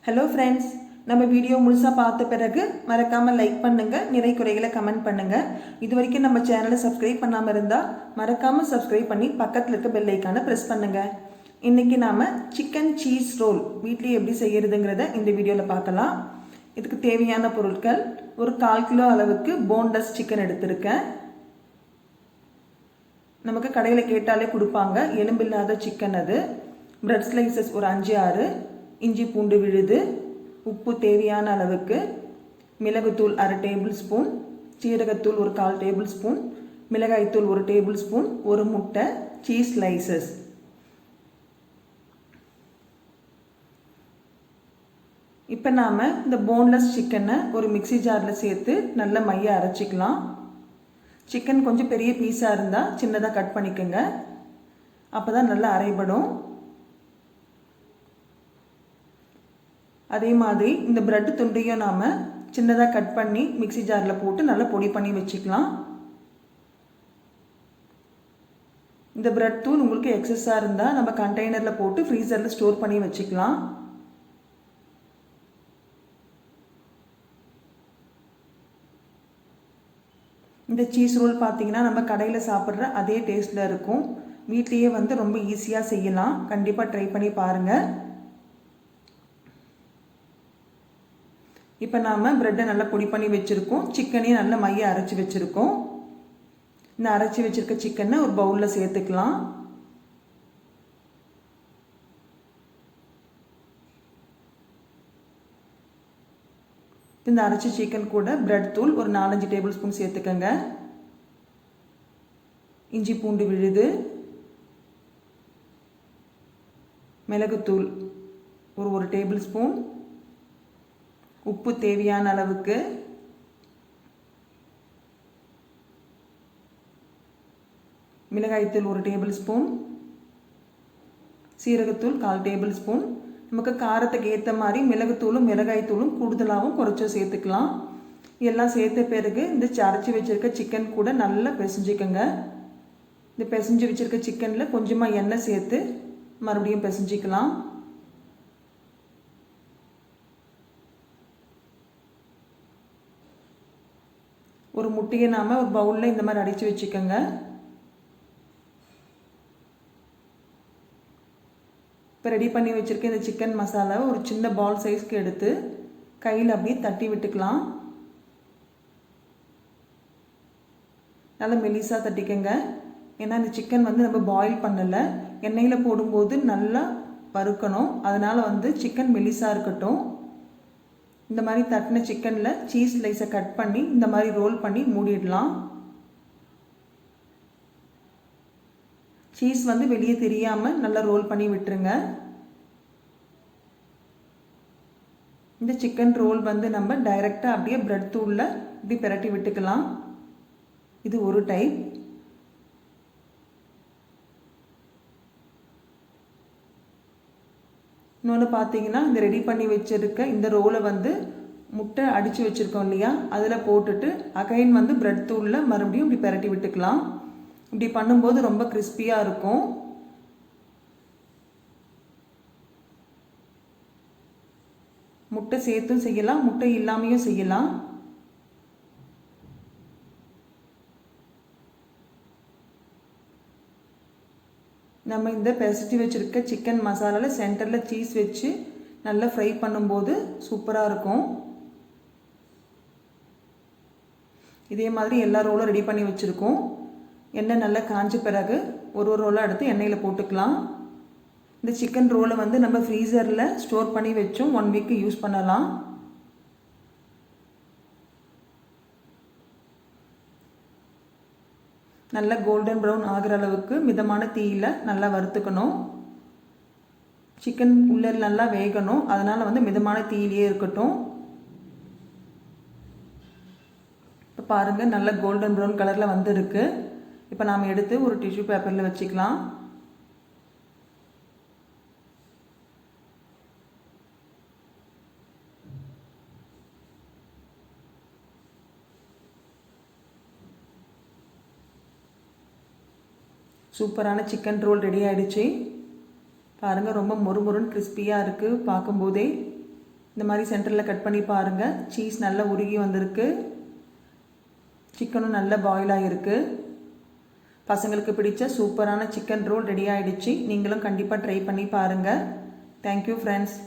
Hello friends, நம்ம video முழுசாக பார்த்த பிறகு மறக்காமல் லைக் பண்ணுங்கள், நிறை குறைகளை கமெண்ட் பண்ணுங்கள். இது வரைக்கும் நம்ம சேனலை சப்ஸ்கிரைப் பண்ணாமல் இருந்தால் மறக்காமல் சப்ஸ்கிரைப் பண்ணி பக்கத்தில் இருக்க பெல் ஐக்கானை ப்ரெஸ் பண்ணுங்கள். இன்றைக்கி நாம் சிக்கன் சீஸ் ரோல் வீட்லேயே எப்படி செய்கிறதுங்கிறத இந்த வீடியோவில் பார்க்கலாம். இதுக்கு தேவையான பொருட்கள்: ஒரு 1/4 கிலோ அளவுக்கு போன்லெஸ் சிக்கன் எடுத்திருக்கேன். நமக்கு கடையில் கேட்டாலே கொடுப்பாங்க, எலும்பில்லாத சிக்கன் அது. பிரெட் ஸ்லைசஸ் ஒரு 5-6, இஞ்சி பூண்டு விழுது, உப்பு தேவையான அளவுக்கு, மிளகுத்தூள் 1/2 டேபிள் ஸ்பூன், சீரகத்தூள் ஒரு 1/4 டேபிள் ஸ்பூன், மிளகாய்த்தூள் 1 டேபிள் ஸ்பூன், ஒரு முட்டை, சீஸ் ஸ்லைசஸ். இப்போ நாம் இந்த போன்லெஸ் சிக்கனை ஒரு மிக்சி ஜாரில் சேர்த்து நல்ல மைய அரைச்சிக்கலாம். சிக்கன் கொஞ்சம் பெரிய பீஸாக இருந்தால் சின்னதாக கட் பண்ணிக்கோங்க, அப்போ தான் நல்லா அரைபடும். அதே மாதிரி இந்த பிரெட் துண்டையும் நாம் சின்னதாக கட் பண்ணி மிக்சி ஜாரில் போட்டு நல்லா பொடி பண்ணி வச்சுக்கலாம். இந்த பிரெட் தூள் உங்களுக்கு எக்ஸஸாக இருந்தால் நம்ம கண்டெய்னரில் போட்டு ஃப்ரீசரில் ஸ்டோர் பண்ணி வச்சுக்கலாம். இந்த சீஸ் ரோல் பார்த்திங்கன்னா நம்ம கடையில் சாப்பிட்ற அதே டேஸ்ட்டில் இருக்கும். வீட்லேயே ரொம்ப ஈஸியாக செய்யலாம். கண்டிப்பாக ட்ரை பண்ணி பாருங்கள். இப்போ நாம் ப்ரெட்டை நல்லா பொடி பண்ணி வச்சுருக்கோம், சிக்கனையும் நல்லா மைய அரைச்சி வச்சுருக்கோம். இந்த அரைச்சி வச்சுருக்க சிக்கனை ஒரு பவுலில் சேர்த்துக்கலாம். இந்த அரைச்சி சிக்கன் கூட பிரெட் தூள் ஒரு 4-5 டேபிள் ஸ்பூன் சேர்த்துக்கங்க. இஞ்சி பூண்டு விழுது, மிளகுத்தூள் ஒரு 1 டேபிள் ஸ்பூன், உப்பு தேவையான அளவுக்கு, மிளகாய்த்தூள் 1 டேபிள் ஸ்பூன், சீரகத்தூள் 1/4 டேபிள் ஸ்பூன். நமக்கு காரத்துக்கு ஏற்ற மாதிரி மிளகுத்தூளும் மிளகாய்த்தூளும் கூடுதலாகவும் குறைச்சோ சேர்த்துக்கலாம். எல்லாம் சேர்த்த பிறகு இந்த அரைச்சி வச்சுருக்க சிக்கன் கூட நல்லா பிசைஞ்சிக்கோங்க. இந்த பிசைஞ்சு வச்சுருக்க சிக்கனில் கொஞ்சமாக எண்ணெய் சேர்த்து மறுபடியும் பிசைஞ்சிக்கலாம். ஒரு முட்டையை நாம் ஒரு பவுலில் இந்த மாதிரி அடித்து வச்சுக்கோங்க. இப்போ ரெடி பண்ணி வச்சுருக்க இந்த சிக்கன் மசாலாவை ஒரு சின்ன பால் சைஸ்க்கு எடுத்து கையில் அப்படியே தட்டி விட்டுக்கலாம். நல்லா மெலிசாக தட்டிக்கங்க. ஏன்னா இந்த சிக்கன் நம்ம பாயில் பண்ணலை, எண்ணெயில் போடும்போது நல்லா வறுக்கணும். அதனால் சிக்கன் மெலிசாக இருக்கட்டும். இந்த மாதிரி தட்டின சிக்கனில் சீஸ் ஸ்லைஸை கட் பண்ணி இந்த மாதிரி ரோல் பண்ணி மூடிடலாம். சீஸ் வெளியே தெரியாமல் நல்லா ரோல் பண்ணி விட்டுருங்க. இந்த சிக்கன் ரோல் நம்ம டைரெக்டாக அப்படியே பிரெட் தூளில் இப்படி பிரட்டி விட்டுக்கலாம். இது ஒரு டைப். இன்னொன்று பார்த்தீங்கன்னா, இந்த ரெடி பண்ணி வச்சுருக்க இந்த ரோலை முட்டை அடித்து வச்சுருக்கோம் இல்லையா, அதில் போட்டுட்டு அகைன் பிரெட் தூளில் மறுபடியும் இப்படி பிரட்டி விட்டுக்கலாம். இப்படி பண்ணும்போது ரொம்ப கிறிஸ்பியாக இருக்கும். முட்டை சேர்த்தும் செய்யலாம், முட்டை இல்லாமையும் செய்யலாம். நம்ம இந்த பிசைஞ்சு வச்சுருக்க சிக்கன் மசாலாவில் சென்டரில் சீஸ் வச்சு நல்லா ஃப்ரை பண்ணும்போது சூப்பராக இருக்கும். இதே மாதிரி எல்லா ரோலும் ரெடி பண்ணி வச்சுருக்கோம். எண்ணெய் நல்லா காஞ்ச பிறகு ஒரு ரோலாக எடுத்து எண்ணெயில் போட்டுக்கலாம். இந்த சிக்கன் ரோலை நம்ம ஃப்ரீசரில் ஸ்டோர் பண்ணி வச்சோம் 1 வீக் யூஸ் பண்ணலாம். நல்லா கோல்டன் ப்ரௌன் ஆகிற அளவுக்கு மிதமான தீயில் நல்லா வறுத்துக்கணும். சிக்கன் உள்ளே நல்லா வேகணும், அதனால் மிதமான தீயிலே இருக்கட்டும். இப்போ பாருங்கள், நல்லா கோல்டன் ப்ரௌன் கலரில் வந்துருக்கு. இப்போ நாம் எடுத்து ஒரு டிஷ்யூ பேப்பரில் வச்சுக்கலாம். சூப்பரான சிக்கன் ரோல் ரெடி ஆகிடுச்சு. பாருங்கள், ரொம்ப மொறுமொறுன்னு கிறிஸ்பியாக இருக்குது பார்க்கும்போதே. இந்த மாதிரி சென்டரில் கட் பண்ணி பாருங்கள். சீஸ் நல்லா உருகி வந்திருக்கு. சிக்கனும் நல்லா பாயில் ஆகிருக்கு. பசங்களுக்கு பிடிச்ச சூப்பரான சிக்கன் ரோல் ரெடி ஆகிடுச்சு. நீங்களும் கண்டிப்பாக ட்ரை பண்ணி பாருங்கள். Thank you friends.